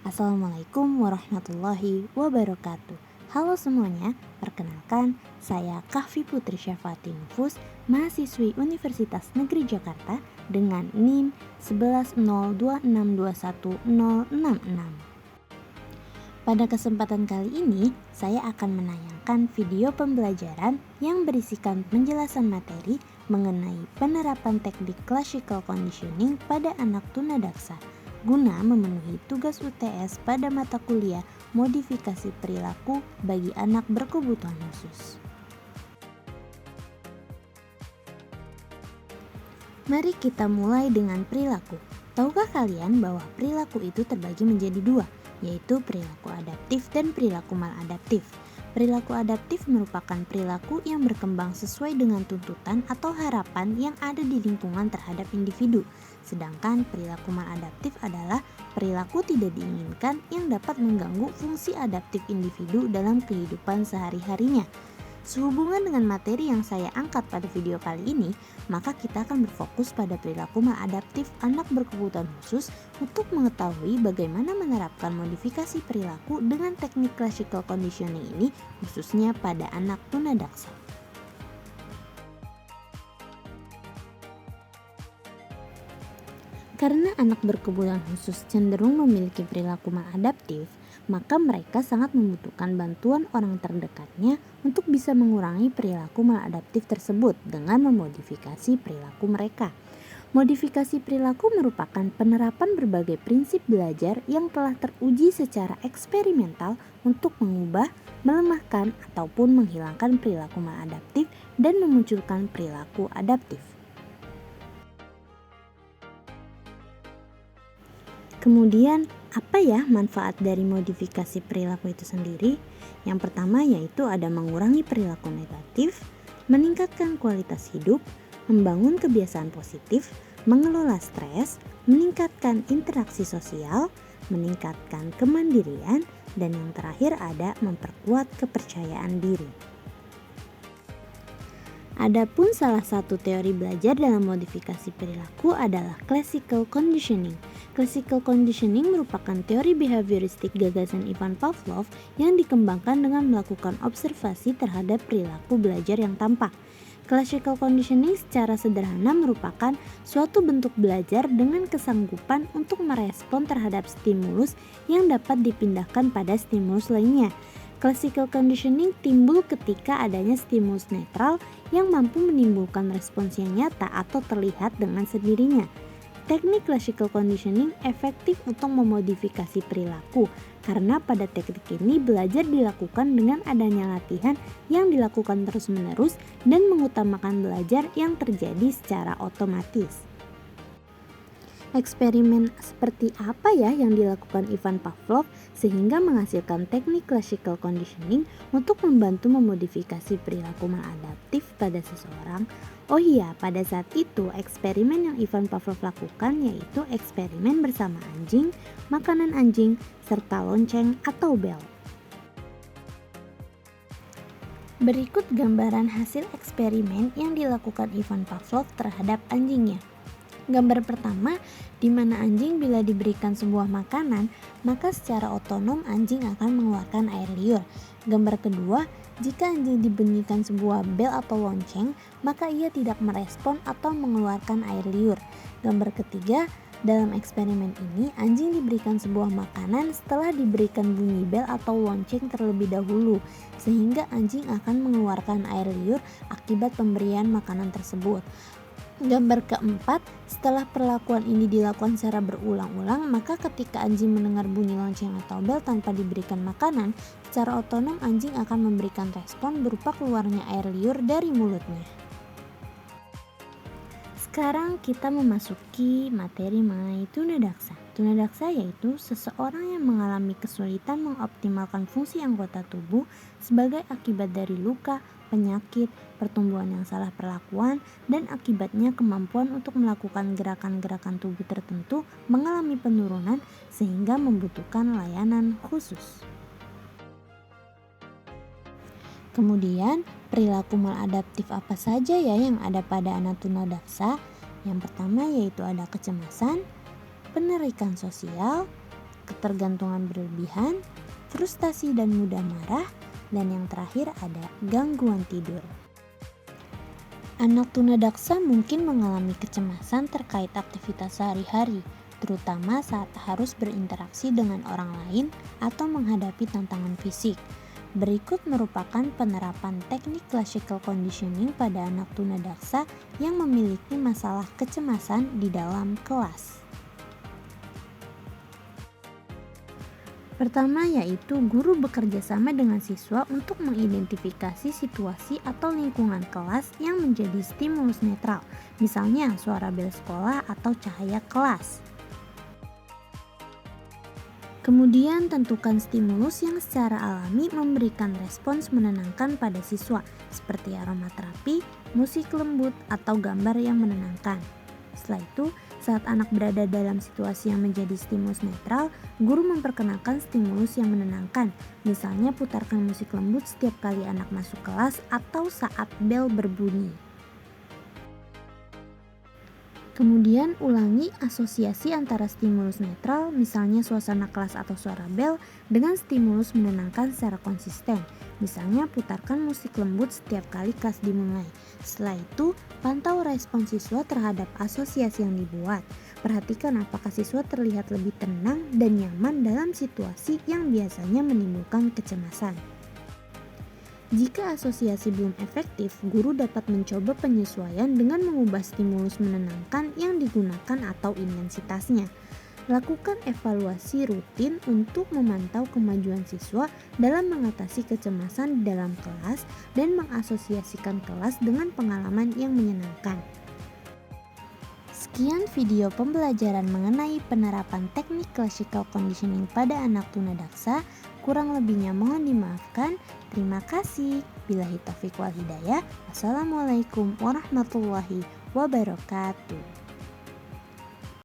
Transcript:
Assalamualaikum warahmatullahi wabarakatuh. Halo semuanya, perkenalkan saya Kahfi Putri Syafati Nufus, mahasiswi Universitas Negeri Jakarta dengan NIM 1102621066. Pada kesempatan kali ini, saya akan menayangkan video pembelajaran yang berisikan penjelasan materi mengenai penerapan teknik classical conditioning pada anak tunadaksa guna memenuhi tugas UTS pada mata kuliah modifikasi perilaku bagi anak berkebutuhan khusus. Mari kita mulai dengan perilaku. Tahukah kalian bahwa perilaku itu terbagi menjadi dua, yaitu perilaku adaptif dan perilaku maladaptif. Perilaku adaptif merupakan perilaku yang berkembang sesuai dengan tuntutan atau harapan yang ada di lingkungan terhadap individu. Sedangkan perilaku maladaptif adalah perilaku tidak diinginkan yang dapat mengganggu fungsi adaptif individu dalam kehidupan sehari-harinya. Sehubungan dengan materi yang saya angkat pada video kali ini, maka kita akan berfokus pada perilaku maladaptif anak berkebutuhan khusus untuk mengetahui bagaimana menerapkan modifikasi perilaku dengan teknik classical conditioning ini khususnya pada anak tunadaksa. Karena anak berkebutuhan khusus cenderung memiliki perilaku maladaptif, maka mereka sangat membutuhkan bantuan orang terdekatnya untuk bisa mengurangi perilaku maladaptif tersebut dengan memodifikasi perilaku mereka. Modifikasi perilaku merupakan penerapan berbagai prinsip belajar yang telah teruji secara eksperimental untuk mengubah, melemahkan, ataupun menghilangkan perilaku maladaptif dan memunculkan perilaku adaptif. Kemudian, apa ya manfaat dari modifikasi perilaku itu sendiri? Yang pertama yaitu ada mengurangi perilaku negatif, meningkatkan kualitas hidup, membangun kebiasaan positif, mengelola stres, meningkatkan interaksi sosial, meningkatkan kemandirian, dan yang terakhir ada memperkuat kepercayaan diri. Adapun salah satu teori belajar dalam modifikasi perilaku adalah classical conditioning. Classical conditioning merupakan teori behavioristik gagasan Ivan Pavlov yang dikembangkan dengan melakukan observasi terhadap perilaku belajar yang tampak. Classical conditioning secara sederhana merupakan suatu bentuk belajar dengan kesanggupan untuk merespon terhadap stimulus yang dapat dipindahkan pada stimulus lainnya. Classical conditioning timbul ketika adanya stimulus netral yang mampu menimbulkan respons yang nyata atau terlihat dengan sendirinya. Teknik classical conditioning efektif untuk memodifikasi perilaku karena pada teknik ini belajar dilakukan dengan adanya latihan yang dilakukan terus-menerus dan mengutamakan belajar yang terjadi secara otomatis. Eksperimen seperti apa ya yang dilakukan Ivan Pavlov sehingga menghasilkan teknik classical conditioning untuk membantu memodifikasi perilaku maladaptif pada seseorang? Oh iya, pada saat itu eksperimen yang Ivan Pavlov lakukan yaitu eksperimen bersama anjing, makanan anjing, serta lonceng atau bel. Berikut gambaran hasil eksperimen yang dilakukan Ivan Pavlov terhadap anjingnya. Gambar pertama, di mana anjing bila diberikan sebuah makanan, maka secara otonom anjing akan mengeluarkan air liur. Gambar kedua, jika anjing dibunyikan sebuah bel atau lonceng, maka ia tidak merespon atau mengeluarkan air liur. Gambar ketiga, dalam eksperimen ini anjing diberikan sebuah makanan setelah diberikan bunyi bel atau lonceng terlebih dahulu, sehingga anjing akan mengeluarkan air liur akibat pemberian makanan tersebut. Gambar keempat, setelah perlakuan ini dilakukan secara berulang-ulang, maka ketika anjing mendengar bunyi lonceng atau bel tanpa diberikan makanan, secara otonom anjing akan memberikan respon berupa keluarnya air liur dari mulutnya. Sekarang kita memasuki materi mengenai tunadaksa. Tunadaksa yaitu seseorang yang mengalami kesulitan mengoptimalkan fungsi anggota tubuh sebagai akibat dari luka, penyakit, pertumbuhan yang salah perlakuan, dan akibatnya kemampuan untuk melakukan gerakan-gerakan tubuh tertentu mengalami penurunan sehingga membutuhkan layanan khusus. Kemudian, perilaku maladaptif apa saja ya yang ada pada anak tunadaksa? Yang pertama yaitu ada kecemasan, penerikan sosial, ketergantungan berlebihan, frustasi dan mudah marah, dan yang terakhir ada gangguan tidur. Anak tunadaksa mungkin mengalami kecemasan terkait aktivitas sehari-hari, terutama saat harus berinteraksi dengan orang lain atau menghadapi tantangan fisik. Berikut merupakan penerapan teknik classical conditioning pada anak tunadaksa yang memiliki masalah kecemasan di dalam kelas. Pertama yaitu guru bekerja sama dengan siswa untuk mengidentifikasi situasi atau lingkungan kelas yang menjadi stimulus netral, misalnya suara bel sekolah atau cahaya kelas. Kemudian tentukan stimulus yang secara alami memberikan respons menenangkan pada siswa, seperti aromaterapi, musik lembut, atau gambar yang menenangkan. Setelah itu, saat anak berada dalam situasi yang menjadi stimulus netral, guru memperkenalkan stimulus yang menenangkan, misalnya putarkan musik lembut setiap kali anak masuk kelas atau saat bel berbunyi. Kemudian ulangi asosiasi antara stimulus netral, misalnya suasana kelas atau suara bel, dengan stimulus menenangkan secara konsisten. Misalnya putarkan musik lembut setiap kali kelas dimulai. Setelah itu, pantau respon siswa terhadap asosiasi yang dibuat. Perhatikan apakah siswa terlihat lebih tenang dan nyaman dalam situasi yang biasanya menimbulkan kecemasan. Jika asosiasi belum efektif, guru dapat mencoba penyesuaian dengan mengubah stimulus menenangkan yang digunakan atau intensitasnya. Lakukan evaluasi rutin untuk memantau kemajuan siswa dalam mengatasi kecemasan di dalam kelas dan mengasosiasikan kelas dengan pengalaman yang menyenangkan. Sekian video pembelajaran mengenai penerapan teknik classical conditioning pada anak tunadaksa. Kurang lebihnya mohon dimaafkan. Terima kasih. Billahi taufiq wal hidayah. Wassalamualaikum warahmatullahi wabarakatuh.